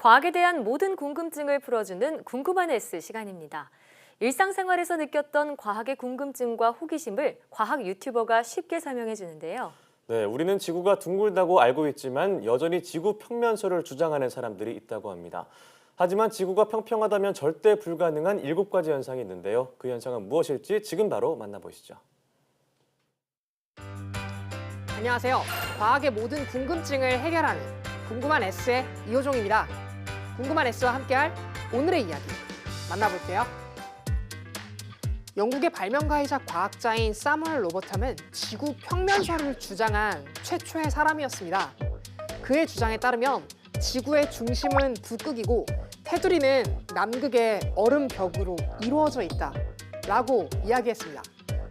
과학에 대한 모든 궁금증을 풀어주는 궁금한 S 시간입니다. 일상생활에서 느꼈던 과학의 궁금증과 호기심을 과학 유튜버가 쉽게 설명해 주는데요. 네, 우리는 지구가 둥글다고 알고 있지만 여전히 지구 평면설을 주장하는 사람들이 있다고 합니다. 하지만 지구가 평평하다면 절대 불가능한 7가지 현상이 있는데요. 그 현상은 무엇일지 지금 바로 만나보시죠. 안녕하세요. 과학의 모든 궁금증을 해결하는 궁금한 S의 이호종입니다. 궁금한 S와 함께할 오늘의 이야기 만나볼게요. 영국의 발명가이자 과학자인 사무엘 로버텀은 지구 평면설을 주장한 최초의 사람이었습니다. 그의 주장에 따르면 지구의 중심은 북극이고 테두리는 남극의 얼음 벽으로 이루어져 있다라고 이야기했습니다.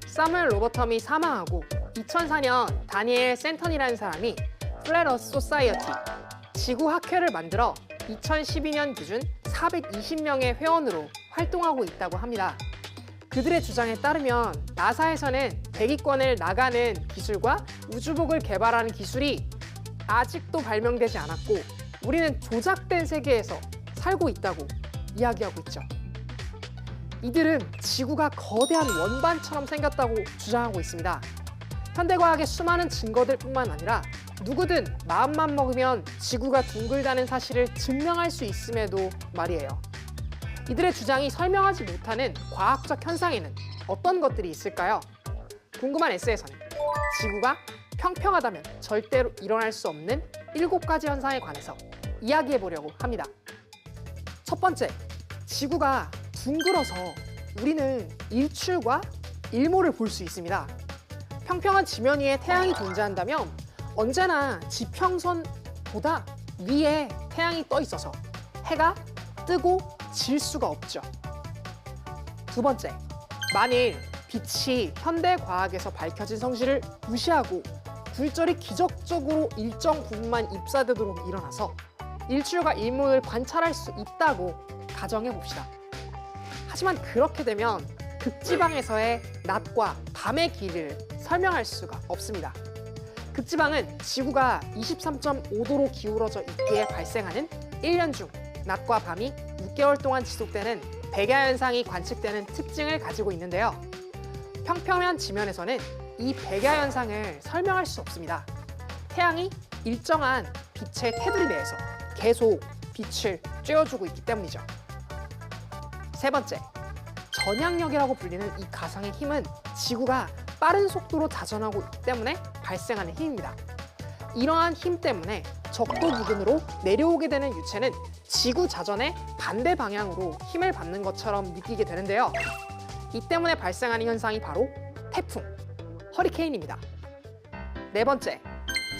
사무엘 로버텀이 사망하고 2004년 다니엘 센턴이라는 사람이 플랫 어스 소사이어티 지구학회를 만들어 2012년 기준 420명의 회원으로 활동하고 있다고 합니다. 그들의 주장에 따르면 나사에서는 대기권을 나가는 기술과 우주복을 개발하는 기술이 아직도 발명되지 않았고 우리는 조작된 세계에서 살고 있다고 이야기하고 있죠. 이들은 지구가 거대한 원반처럼 생겼다고 주장하고 있습니다. 현대과학의 수많은 증거들 뿐만 아니라 누구든 마음만 먹으면 지구가 둥글다는 사실을 증명할 수 있음에도 말이에요. 이들의 주장이 설명하지 못하는 과학적 현상에는 어떤 것들이 있을까요? 궁금한 S에서는 지구가 평평하다면 절대로 일어날 수 없는 7가지 현상에 관해서 이야기해 보려고 합니다. 첫 번째, 지구가 둥글어서 우리는 일출과 일몰을 볼 수 있습니다. 평평한 지면 위에 태양이 존재한다면 언제나 지평선보다 위에 태양이 떠 있어서 해가 뜨고 질 수가 없죠. 두 번째, 만일 빛이 현대 과학에서 밝혀진 성질을 무시하고 굴절이 기적적으로 일정 부분만 입사되도록 일어나서 일출과 일몰을 관찰할 수 있다고 가정해 봅시다. 하지만 그렇게 되면 극지방에서의 낮과 밤의 길을 설명할 수가 없습니다. 극지방은 지구가 23.5도로 기울어져 있기에 발생하는 1년 중 낮과 밤이 6개월 동안 지속되는 백야 현상이 관측되는 특징을 가지고 있는데요. 평평한 지면에서는 이 백야 현상을 설명할 수 없습니다. 태양이 일정한 빛의 테두리 내에서 계속 빛을 쬐어주고 있기 때문이죠. 세 번째, 전향력이라고 불리는 이 가상의 힘은 지구가 빠른 속도로 자전하고 있기 때문에 발생하는 힘입니다. 이러한 힘 때문에 적도 부근으로 내려오게 되는 유체는 지구 자전의 반대 방향으로 힘을 받는 것처럼 느끼게 되는데요. 이 때문에 발생하는 현상이 바로 태풍, 허리케인입니다. 네 번째,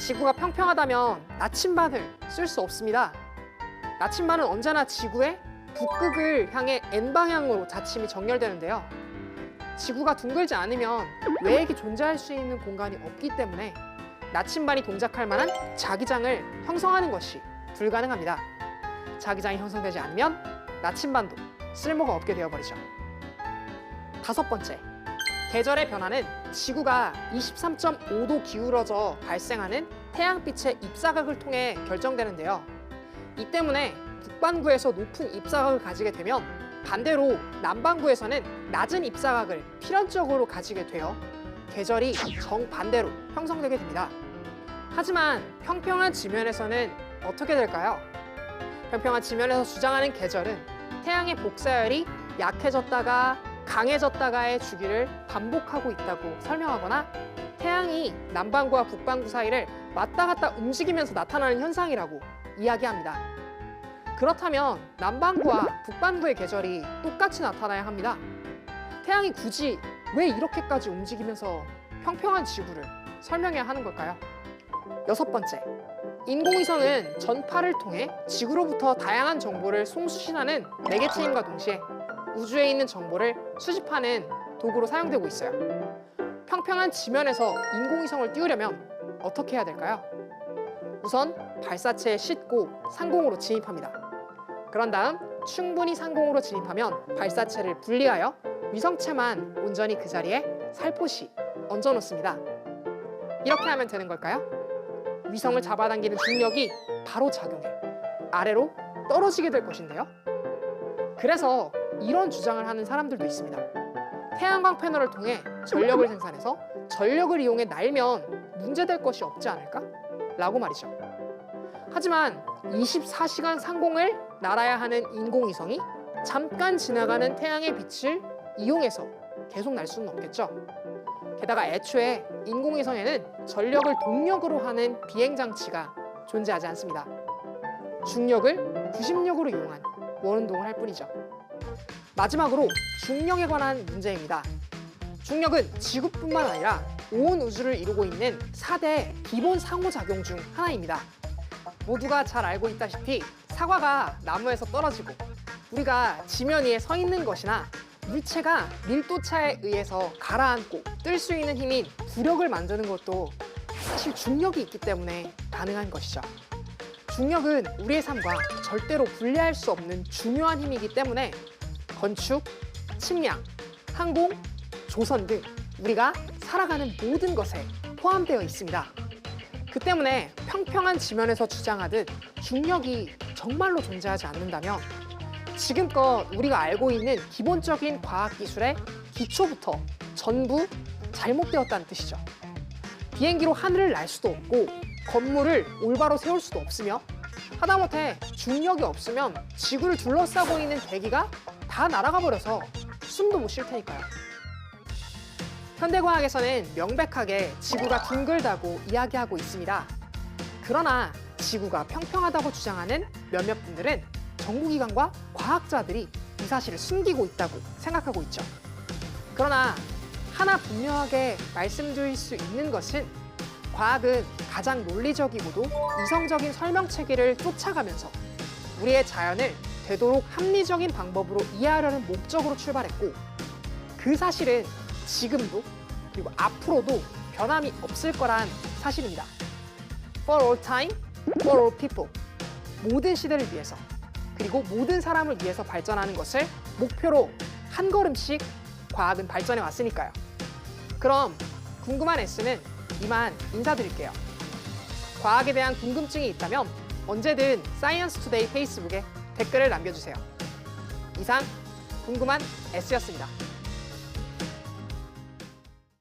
지구가 평평하다면 나침반을 쓸 수 없습니다. 나침반은 언제나 지구의 북극을 향해 N방향으로 자침이 정렬되는데요. 지구가 둥글지 않으면 외액이 존재할 수 있는 공간이 없기 때문에 나침반이 동작할 만한 자기장을 형성하는 것이 불가능합니다. 자기장이 형성되지 않으면 나침반도 쓸모가 없게 되어버리죠. 다섯 번째, 계절의 변화는 지구가 23.5도 기울어져 발생하는 태양빛의 입사각을 통해 결정되는데요. 이 때문에 북반구에서 높은 입사각을 가지게 되면 반대로 남반구에서는 낮은 입사각을 필연적으로 가지게 되어 계절이 정반대로 형성되게 됩니다. 하지만 평평한 지면에서는 어떻게 될까요? 평평한 지면에서 주장하는 계절은 태양의 복사열이 약해졌다가 강해졌다가의 주기를 반복하고 있다고 설명하거나 태양이 남반구와 북반구 사이를 왔다 갔다 움직이면서 나타나는 현상이라고 이야기합니다. 그렇다면 남반구와 북반구의 계절이 똑같이 나타나야 합니다. 태양이 굳이 왜 이렇게까지 움직이면서 평평한 지구를 설명해야 하는 걸까요? 여섯 번째, 인공위성은 전파를 통해 지구로부터 다양한 정보를 송수신하는 매개체임과 동시에 우주에 있는 정보를 수집하는 도구로 사용되고 있어요. 평평한 지면에서 인공위성을 띄우려면 어떻게 해야 될까요? 우선 발사체에 싣고 상공으로 진입합니다. 그런 다음 충분히 상공으로 진입하면 발사체를 분리하여 위성체만 온전히 그 자리에 살포시 얹어놓습니다. 이렇게 하면 되는 걸까요? 위성을 잡아당기는 중력이 바로 작용해 아래로 떨어지게 될 것인데요. 그래서 이런 주장을 하는 사람들도 있습니다. 태양광 패널을 통해 전력을 생산해서 전력을 이용해 날면 문제될 것이 없지 않을까? 라고 말이죠. 하지만 24시간 상공을 날아야 하는 인공위성이 잠깐 지나가는 태양의 빛을 이용해서 계속 날 수는 없겠죠. 게다가 애초에 인공위성에는 전력을 동력으로 하는 비행장치가 존재하지 않습니다. 중력을 구심력으로 이용한 원운동을 할 뿐이죠. 마지막으로 중력에 관한 문제입니다. 중력은 지구뿐만 아니라 온 우주를 이루고 있는 4대 기본 상호작용 중 하나입니다. 모두가 잘 알고 있다시피 사과가 나무에서 떨어지고 우리가 지면 위에 서 있는 것이나 물체가 밀도차에 의해서 가라앉고 뜰 수 있는 힘인 부력을 만드는 것도 사실 중력이 있기 때문에 가능한 것이죠. 중력은 우리의 삶과 절대로 분리할 수 없는 중요한 힘이기 때문에 건축, 침량, 항공, 조선 등 우리가 살아가는 모든 것에 포함되어 있습니다. 그 때문에 평평한 지면에서 주장하듯 중력이 정말로 존재하지 않는다면 지금껏 우리가 알고 있는 기본적인 과학기술의 기초부터 전부 잘못되었다는 뜻이죠. 비행기로 하늘을 날 수도 없고 건물을 올바로 세울 수도 없으며 하다못해 중력이 없으면 지구를 둘러싸고 있는 대기가 다 날아가 버려서 숨도 못 쉴 테니까요. 현대과학에서는 명백하게 지구가 둥글다고 이야기하고 있습니다. 그러나 지구가 평평하다고 주장하는 몇몇 분들은 정부기관과 과학자들이 이 사실을 숨기고 있다고 생각하고 있죠. 그러나 하나 분명하게 말씀드릴 수 있는 것은 과학은 가장 논리적이고도 이성적인 설명 체계를 쫓아가면서 우리의 자연을 되도록 합리적인 방법으로 이해하려는 목적으로 출발했고 그 사실은 지금도 그리고 앞으로도 변함이 없을 거란 사실입니다. For all time, for all people. 모든 시대를 위해서 그리고 모든 사람을 위해서 발전하는 것을 목표로 한 걸음씩 과학은 발전해 왔으니까요. 그럼 궁금한 S는 이만 인사드릴게요. 과학에 대한 궁금증이 있다면 언제든 사이언스 투데이 페이스북에 댓글을 남겨주세요. 이상 궁금한 S였습니다.